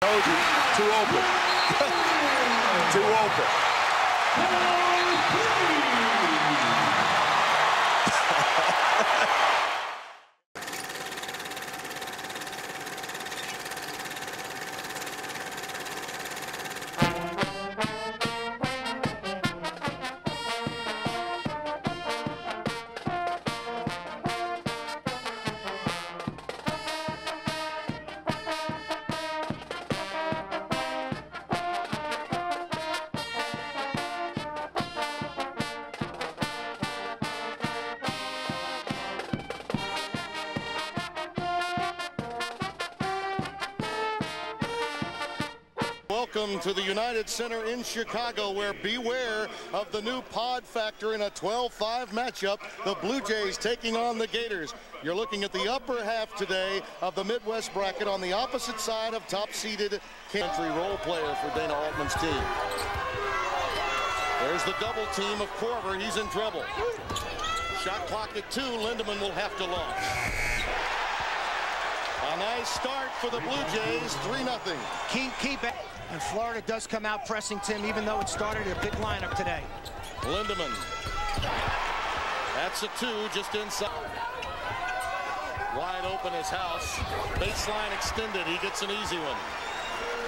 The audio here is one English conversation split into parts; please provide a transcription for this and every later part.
Told you, too open. Too open. Welcome to the United Center in Chicago, where beware of the new pod factor in a 12-5 matchup. The Blue Jays taking on the Gators. You're looking at the upper half today of the Midwest bracket on the opposite side of top-seeded country role player for Dana Altman's team. There's the double team of Korver. He's in trouble. Shot clock at 2. Lindemann will have to launch. A nice start for the Blue Jays, 3-0. Keep it. And Florida does come out pressing Tim, even though it started a big lineup today. Lindemann. That's a 2 just inside. Wide open his house. Baseline extended. He gets an easy one.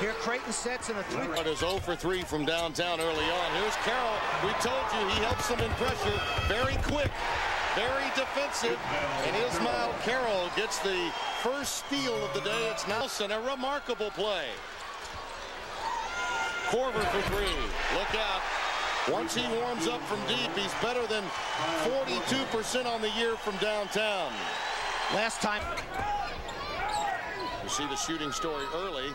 Here Creighton sets in a 3. It is 0 for 3 from downtown early on. Here's Carroll. We told you he helps them in pressure. Very quick. Very defensive, and Ismail Carroll gets the first steal of the day. It's Nelson, a remarkable play. Korver for 3. Look out. Once he warms up from deep, he's better than 42% on the year from downtown. Last time. You see the shooting story early.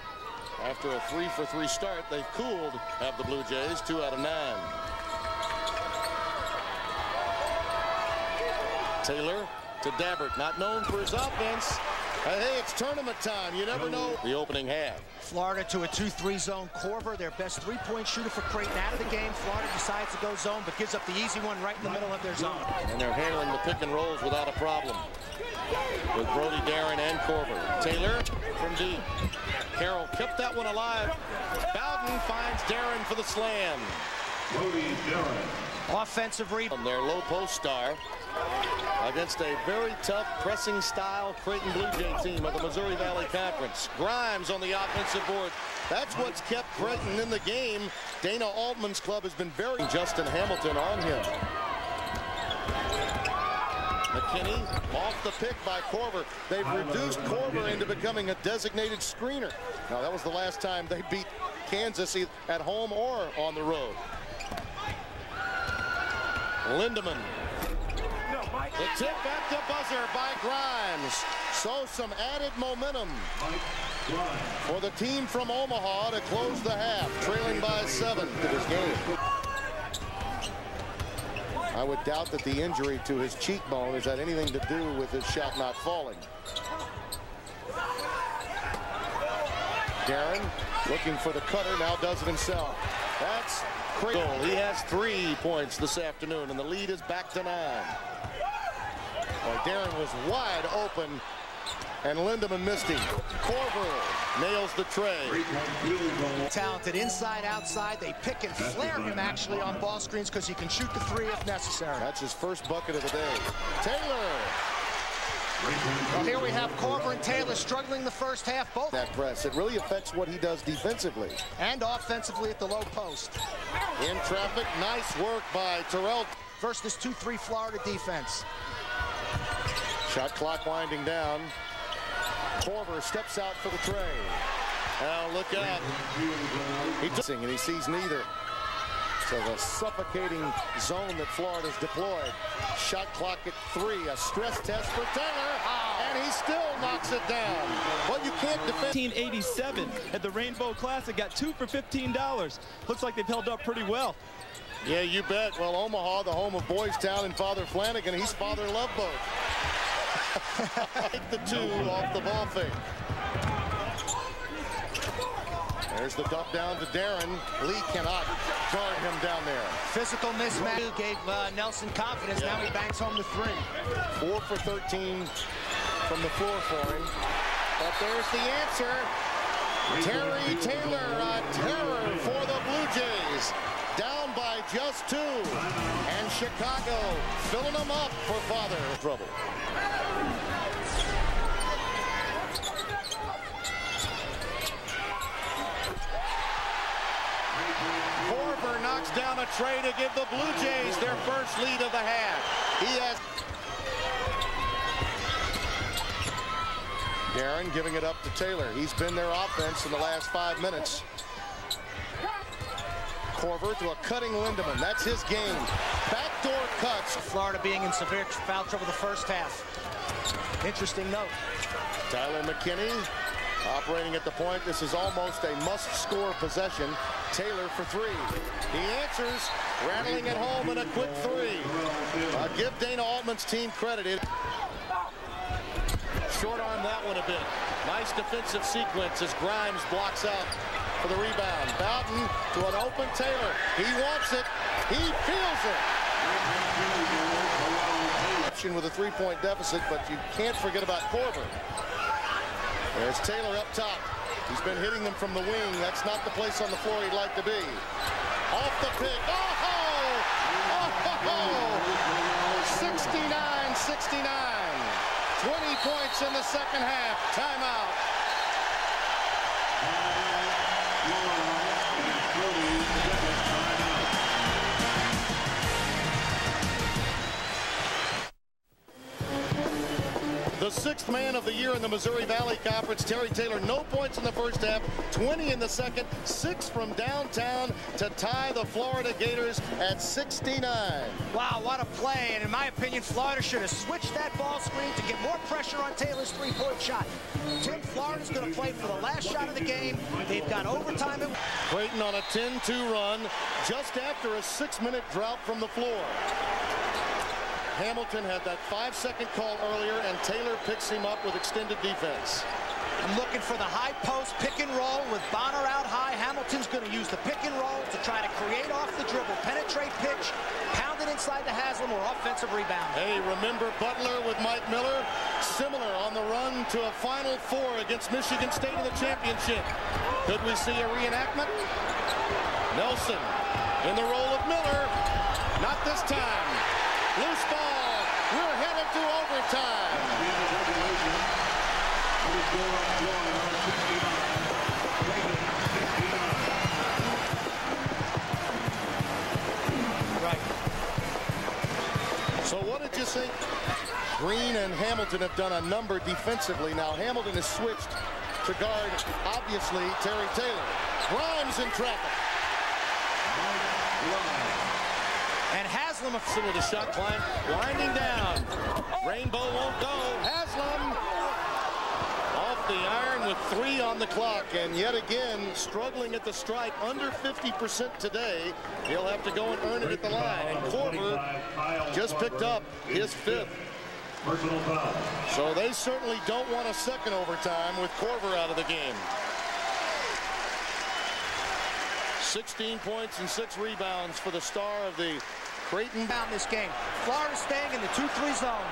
After a 3 for 3 start, they've cooled, have the Blue Jays, 2 out of 9. Taylor to Dabbert, not known for his offense. Hey, it's tournament time. You never know. The opening half. Florida to a 2-3 zone. Korver, their best three-point shooter for Creighton, out of the game. Florida decides to go zone, but gives up the easy one right in the middle of their zone. And they're handling the pick and rolls without a problem with Brody, Darren, and Korver. Taylor from deep. Carroll kept that one alive. Bowden finds Darren for the slam. Brody, Darren. Offensive rebound. Their low post star against a very tough pressing style Creighton Blue Jay team of the Missouri Valley Conference. Grimes on the offensive board. That's what's kept Creighton in the game. Dana Altman's club has been very... Justin Hamilton on him. McKinney off the pick by Korver. They've reduced Korver into becoming a designated screener. Now, that was the last time they beat Kansas at home or on the road. Lindemann. The tip at the buzzer by Grimes. So some added momentum for the team from Omaha to close the half, trailing by 7 to this game. I would doubt that the injury to his cheekbone has had anything to do with his shot not falling. Darren looking for the cutter, now does it himself. That's Creighton. He has 3 points this afternoon, and the lead is back to 9. Well, Darren was wide open, and Lindemann missed him. Korver nails the tray. Talented inside, outside. They pick and flare him actually on ball screens because he can shoot the 3 if necessary. That's his first bucket of the day. Taylor. Well, here we have Korver and Taylor struggling the first half. Both that press. It really affects what he does defensively. And offensively at the low post. In traffic, nice work by Terrell. First this 2-3 Florida defense. Shot clock winding down. Korver steps out for the tray. Now look out. And he sees neither. So the suffocating zone that Florida's deployed. Shot clock at 3. A stress test for Taylor. And he still knocks it down. Well, you can't defend. 1987 at the Rainbow Classic. Got 2 for $15. Looks like they've held up pretty well. Yeah, you bet. Well, Omaha, the home of Boys Town and Father Flanagan. He's Father Love Boat. Take the 2 off the ball fake. There's the dump down to Darren. Lee cannot guard him down there. Physical mismatch gave Nelson confidence. Yeah. Now he banks home the 3. 4 for 13 from the floor for him. But there's the answer. Terry Taylor, a terror for the Blue Jays. Down by just 2. And Chicago filling them up for father trouble. Korver knocks down a tray to give the Blue Jays their first lead of the half. He has Darren giving it up to Taylor. He's been their offense in the last 5 minutes. Korver to a cutting Lindemann. That's his game. Backdoor cuts. Florida being in severe foul trouble the first half. Interesting note. Tyler McKinney operating at the point. This is almost a must-score possession. Taylor for 3. He answers, rattling it home in a quick 3. Give Dana Altman's team credit. Short arm that one a bit. Nice defensive sequence as Grimes blocks out for the rebound. Bowden to an open Taylor. He wants it. He feels it. With a 3-point deficit, but you can't forget about Korver. There's Taylor up top. He's been hitting them from the wing. That's not the place on the floor he'd like to be. Off the pick. Oh! 69-69. 20 points in the second half. Timeout. The 6th man of the year in the Missouri Valley Conference, Terry Taylor, no points in the first half, 20 in the second, 6 from downtown to tie the Florida Gators at 69. Wow, what a play. And in my opinion, Florida should have switched that ball screen to get more pressure on Taylor's 3-point shot. Tim, Florida's going to play for the last shot of the game. They've got overtime. Creighton on a 10-2 run just after a 6-minute drought from the floor. Hamilton had that 5-second call earlier, and Taylor picks him up with extended defense. I'm looking for the high post pick and roll with Bonner out high. Hamilton's going to use the pick and roll to try to create off the dribble, penetrate pitch, pound it inside the Haslam or offensive rebound. Hey, remember Butler with Mike Miller? Similar on the run to a Final Four against Michigan State in the championship. Could we see a reenactment? Nelson in the role of Miller. Not this time. Loose ball. We're headed to overtime. Right. So what did you think? Green and Hamilton have done a number defensively. Now Hamilton has switched to guard, obviously, Terry Taylor. Grimes in traffic. And Haslam with a shot climb, winding down. Rainbow won't go. Haslam off the iron with 3 on the clock, and yet again struggling at the stripe, under 50% today. He'll have to go and earn it at the line. And Korver just picked up his 5th. So they certainly don't want a second overtime with Korver out of the game. 16 points and 6 rebounds for the star of the Creighton. Down this game. Florida staying in the 2-3 zone.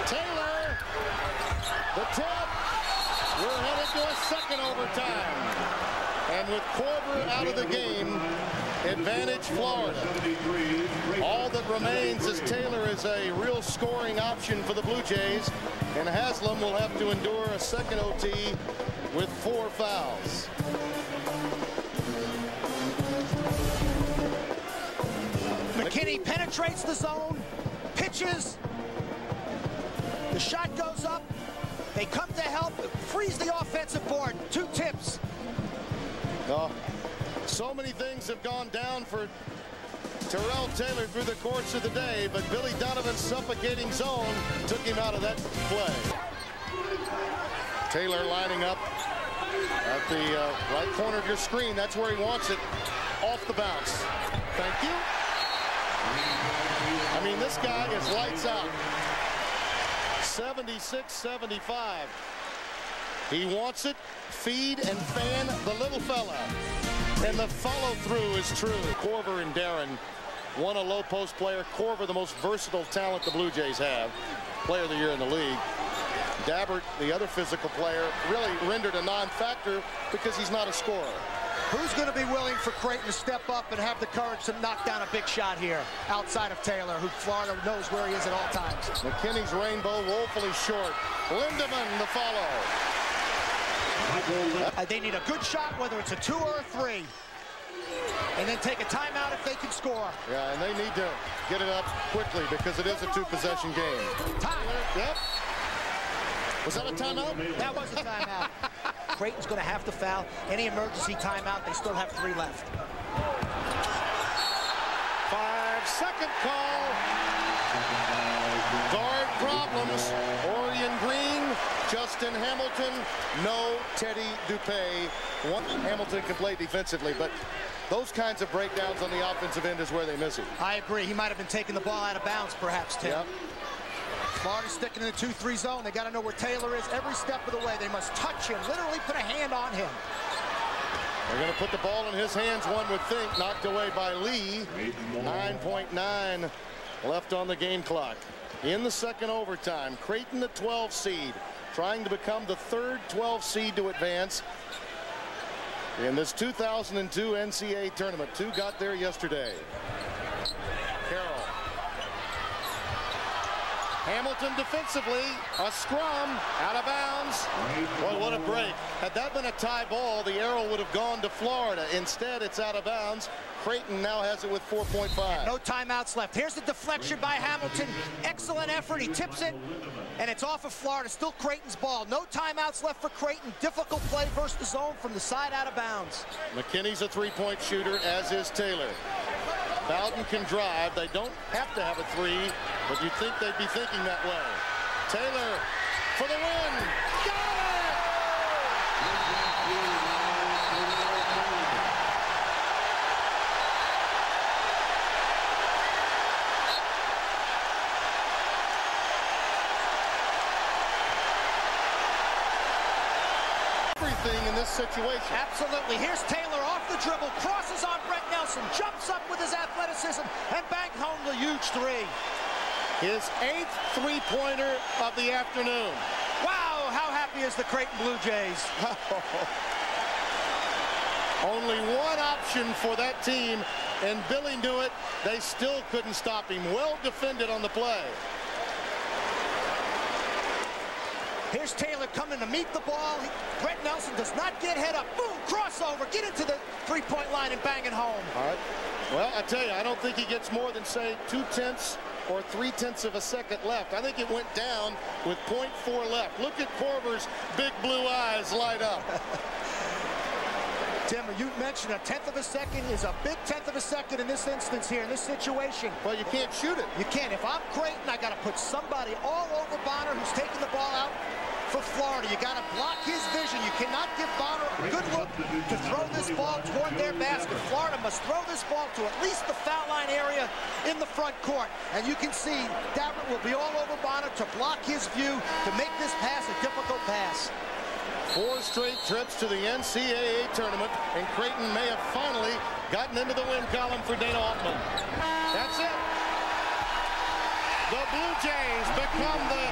Taylor, the tip. We're headed to a second overtime. And with Korver out of the game, advantage Florida. All that remains is Taylor is a real scoring option for the Blue Jays, and Haslam will have to endure a second OT with 4 fouls. McKinney penetrates the zone, pitches, the shot goes up, they come to help, freeze the offensive board. 2 tips. Oh, so many things have gone down for Terrell Taylor through the course of the day, but Billy Donovan's suffocating zone took him out of that play. Taylor lining up at the right corner of your screen. That's where he wants it. Off the bounce. Thank you. I mean, this guy is lights out. 76-75. He wants it. Feed and fan the little fella. And the follow-through is true. Korver and Darren Won a low post player. Korver, the most versatile talent the Blue Jays have. Player of the year in the league. Dabbert, the other physical player, really rendered a non-factor because he's not a scorer. Who's going to be willing for Creighton to step up and have the courage to knock down a big shot here outside of Taylor, who Florida knows where he is at all times? McKinney's rainbow woefully short. Lindemann the follow. They need a good shot, whether it's a 2 or a 3. And then take a timeout if they can score. Yeah, and they need to get it up quickly because it is a 2-possession game. Time. Yep. Was that a timeout? That was a timeout. Creighton's going to have to foul. Any emergency timeout, they still have 3 left. 5-second call. Guard problems. Orion Green, Justin Hamilton, no Teddy Dupay. Hamilton can play defensively, but those kinds of breakdowns on the offensive end is where they miss it. I agree. He might have been taking the ball out of bounds, perhaps, Tim. Yep. Florida's sticking in the 2-3 zone. They got to know where Taylor is every step of the way. They must touch him, literally put a hand on him. They're going to put the ball in his hands, one would think. Knocked away by Lee. 9.9 left on the game clock. In the second overtime, Creighton, the 12 seed, trying to become the 3rd 12 seed to advance in this 2002 NCAA tournament. 2 got there yesterday. Carroll. Hamilton defensively, a scrum, out of bounds. Boy, what a break. Had that been a tie ball, the arrow would have gone to Florida. Instead, it's out of bounds. Creighton now has it with 4.5. No timeouts left. Here's the deflection by Hamilton. Excellent effort. He tips it, and it's off of Florida. Still Creighton's ball. No timeouts left for Creighton. Difficult play versus the zone from the side out of bounds. McKinney's a 3-point shooter, as is Taylor. Bowden can drive. They don't have to have a 3, but you'd think they'd be thinking that way. Taylor for the win. Got it! Everything in this situation. Absolutely. Here's Taylor off the dribble, crosses on Brett Nelson, jumps up with his athleticism, and banked home the huge 3. His 8th 3-pointer of the afternoon. Wow, how happy is the Creighton Blue Jays? Only one option for that team, and Billy knew it. They still couldn't stop him. Well defended on the play. Here's Taylor coming to meet the ball. Brett Nelson does not get head up. Boom, crossover, get into the 3-point line and bang it home. All right. Well, I tell you, I don't think he gets more than, say, 2/10 or 3/10 of a second left. I think it went down with 0.4 left. Look at Korver's big blue eyes light up. Tim, you mentioned a 1/10 of a second is a big 1/10 of a second in this instance here, in this situation. Well, you can't shoot it. You can't. If I'm Creighton, I got to put somebody all over Bonner who's taking the ball out for Florida. You got to block his vision. You cannot give Bonner a good look to throw this ball toward their basket. Florida must throw this ball to at least the foul line area in the front court. And you can see Dabbert will be all over Bonner to block his view to make this pass a difficult pass. 4 straight trips to the NCAA tournament, and Creighton may have finally gotten into the win column for Dana Altman. That's it. The Blue Jays become the